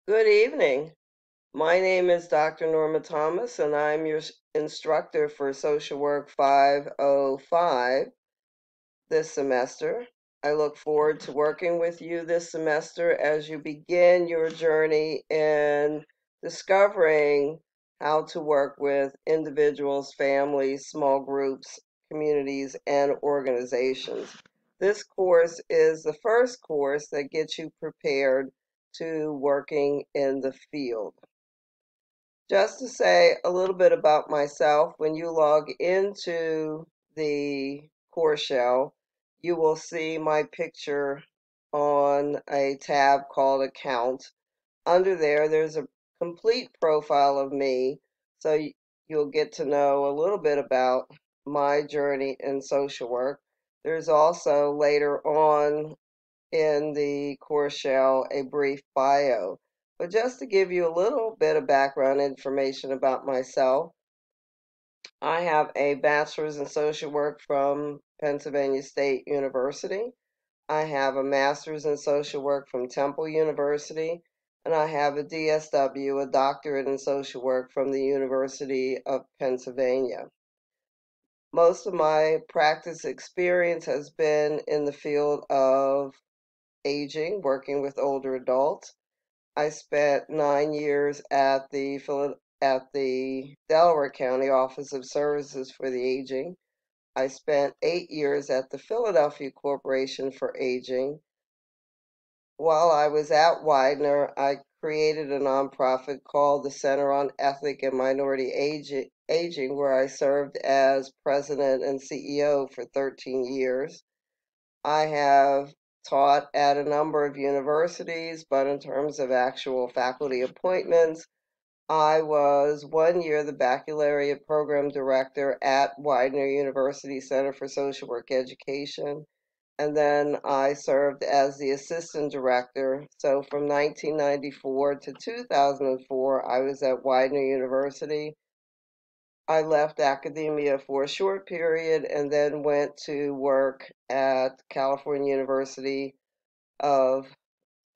Good evening. My name is Dr. Norma Thomas, and I'm your instructor for Social Work 505 this semester. I look forward to working with you this semester as you begin your journey in discovering how to work with individuals, families, small groups, communities, and organizations. This course is the first course that gets you prepared to working in the field. Just to say a little bit about myself, when you log into the course shell, you will see my picture on a tab called Account. Under there, there's a complete profile of me, so you'll get to know a little bit about my journey in social work. There's also later on in the course shell a brief bio. But just to give you a little bit of background information about myself, I have a bachelor's in social work from Pennsylvania State University. I have a master's in social work from Temple University, and I have a DSW, a doctorate in social work from the University of Pennsylvania. Most of my practice experience has been in the field of aging, working with older adults. I spent 9 years at the Delaware County Office of Services for the Aging. I spent 8 years at the Philadelphia Corporation for Aging. While I was at Widener, I created a nonprofit called the Center on Ethnic and Minority Aging, where I served as president and CEO for 13 years. I have taught at a number of universities, but in terms of actual faculty appointments, I was 1 year the baccalaureate program director at Widener University Center for Social Work Education, and then I served as the assistant director. So from 1994 to 2004, I was at Widener University. I left academia for a short period and then went to work at California University of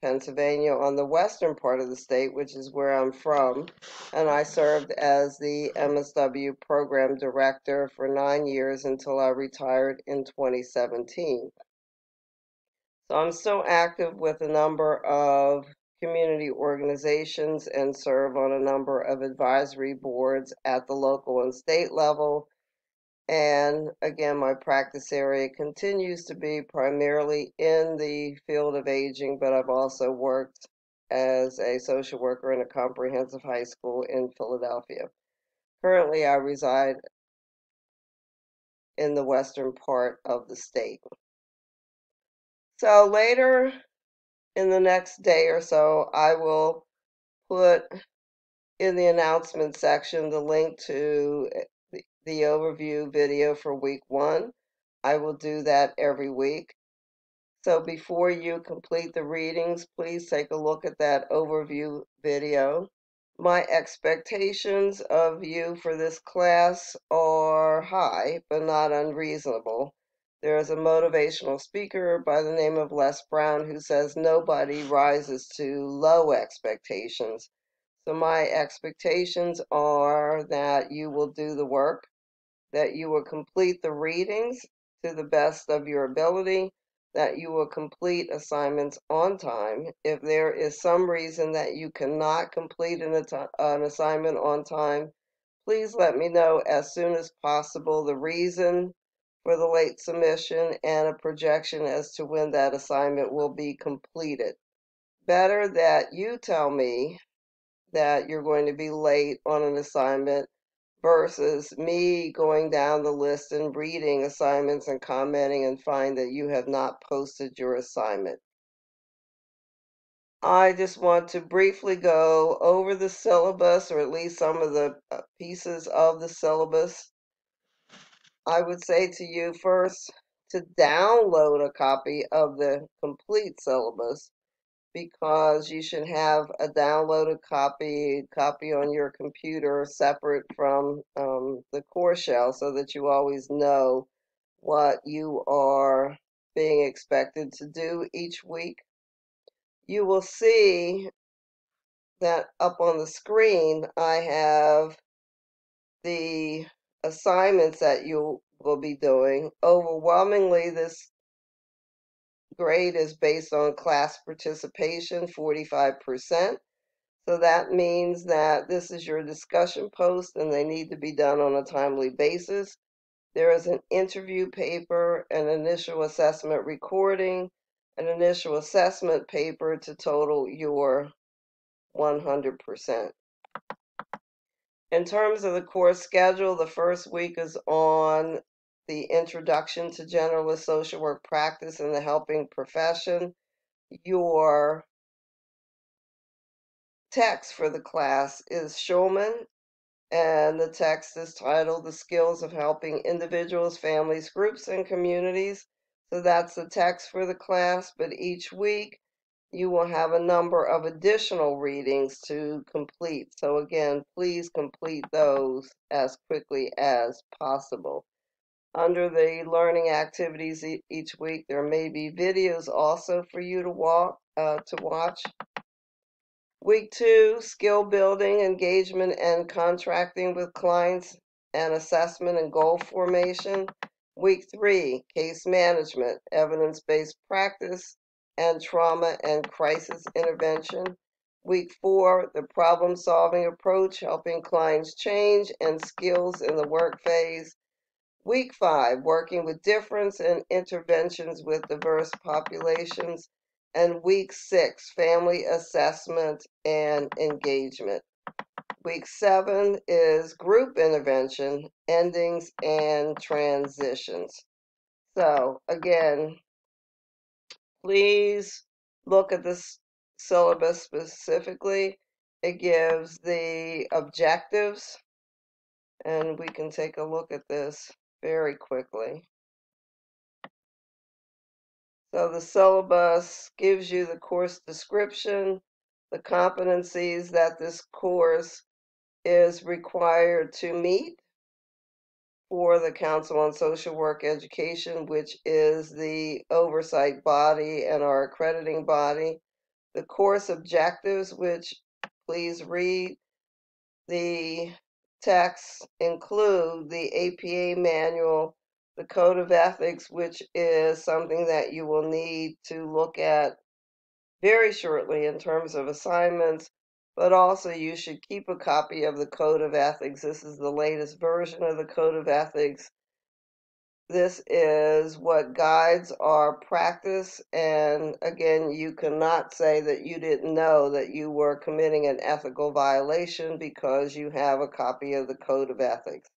Pennsylvania on the western part of the state, which is where I'm from, and I served as the MSW program director for 9 years until I retired in 2017. So I'm still active with a number of community organizations and serve on a number of advisory boards at the local and state level. And again, my practice area continues to be primarily in the field of aging, but I've also worked as a social worker in a comprehensive high school in Philadelphia. Currently, I reside in the western part of the state. So later in the next day or so, I will put in the announcement section the link to the overview video for week 1. I will do that every week. So before you complete the readings, please take a look at that overview video. My expectations of you for this class are high, but not unreasonable. There is a motivational speaker by the name of Les Brown who says nobody rises to low expectations. So my expectations are that you will do the work, that you will complete the readings to the best of your ability, that you will complete assignments on time. If there is some reason that you cannot complete an assignment on time, please let me know as soon as possible the reason for the late submission and a projection as to when that assignment will be completed. Better that you tell me that you're going to be late on an assignment versus me going down the list and reading assignments and commenting and find that you have not posted your assignment. I just want to briefly go over the syllabus, or at least some of the pieces of the syllabus. I would say to you first to download a copy of the complete syllabus, because you should have a downloaded copy on your computer separate from the course shell, so that you always know what you are being expected to do each week. You will see that up on the screen, I have the assignments that you will be doing. Overwhelmingly, this grade is based on class participation, 45%. So that means that this is your discussion post and they need to be done on a timely basis. There is an interview paper, an initial assessment recording, an initial assessment paper to total your 100%. In terms of the course schedule, the first week is on the Introduction to Generalist Social Work Practice in the Helping Profession. Your text for the class is Schulman, and the text is titled The Skills of Helping Individuals, Families, Groups, and Communities. So that's the text for the class, but each week you will have a number of additional readings to complete. So again, please complete those as quickly as possible. Under the learning activities each week, there may be videos also for you to watch. Week 2, skill building, engagement, and contracting with clients, and assessment and goal formation. Week 3, case management, evidence-based practice, and trauma and crisis intervention. Week 4, the problem-solving approach, helping clients change, and skills in the work phase. Week 5, working with difference and interventions with diverse populations. And week 6, family assessment and engagement. Week 7 is group intervention, endings, and transitions. So again, please look at this syllabus specifically. It gives the objectives, and we can take a look at this very quickly. So the syllabus gives you the course description, the competencies that this course is required to meet for the Council on Social Work Education, which is the oversight body and our accrediting body. The course objectives, which please read. The texts include the APA manual, the Code of Ethics, which is something that you will need to look at very shortly in terms of assignments, but also you should keep a copy of the Code of Ethics. This is the latest version of the Code of Ethics. This is what guides our practice, and again, you cannot say that you didn't know that you were committing an ethical violation because you have a copy of the Code of Ethics.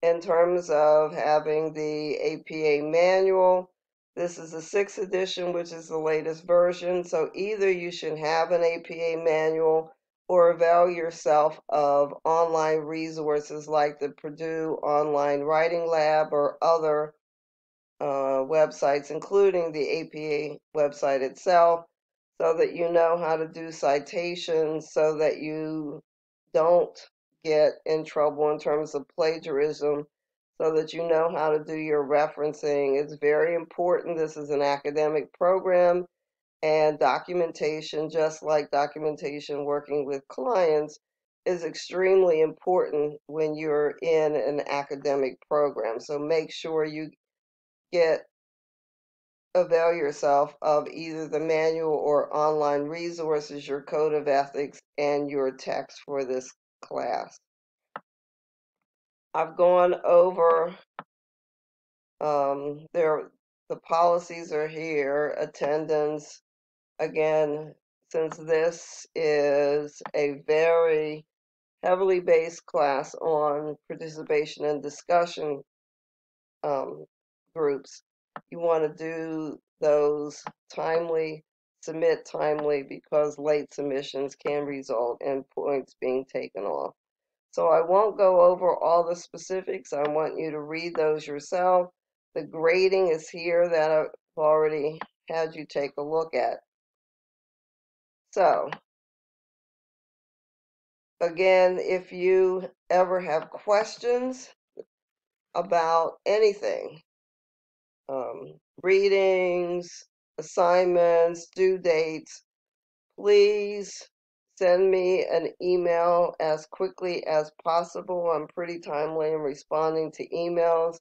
In terms of having the APA manual, this is the 6th edition, which is the latest version, so either you should have an APA manual or avail yourself of online resources like the Purdue Online Writing Lab or other websites, including the APA website itself, so that you know how to do citations, so that you don't get in trouble in terms of plagiarism, so that you know how to do your referencing. It's very important. This is an academic program, and documentation, just like documentation working with clients, is extremely important when you're in an academic program. So make sure you avail yourself of either the manual or online resources, your Code of Ethics, and your text for this class. I've gone over the policies are here, attendance. Again, since this is a very heavily based class on participation and discussion groups, you want to do those timely, submit timely, because late submissions can result in points being taken off. So I won't go over all the specifics. I want you to read those yourself. The grading is here that I've already had you take a look at. So again, if you ever have questions about anything, readings, assignments, due dates, please send me an email as quickly as possible. I'm pretty timely in responding to emails.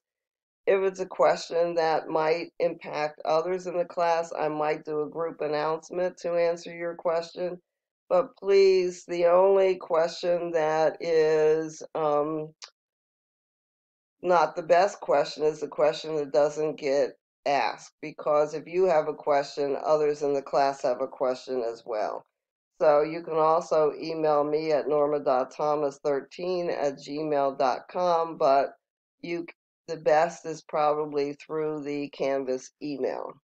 If it's a question that might impact others in the class, I might do a group announcement to answer your question. But please, the only question that is not the best question is the question that doesn't get asked, because if you have a question, others in the class have a question as well. So you can also email me at norma.thomas13@gmail.com, but the best is probably through the Canvas email.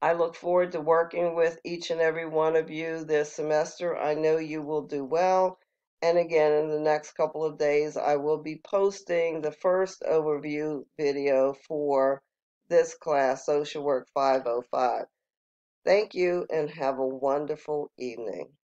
I look forward to working with each and every one of you this semester. I know you will do well. And again, in the next couple of days, I will be posting the first overview video for this class, Social Work 505. Thank you and have a wonderful evening.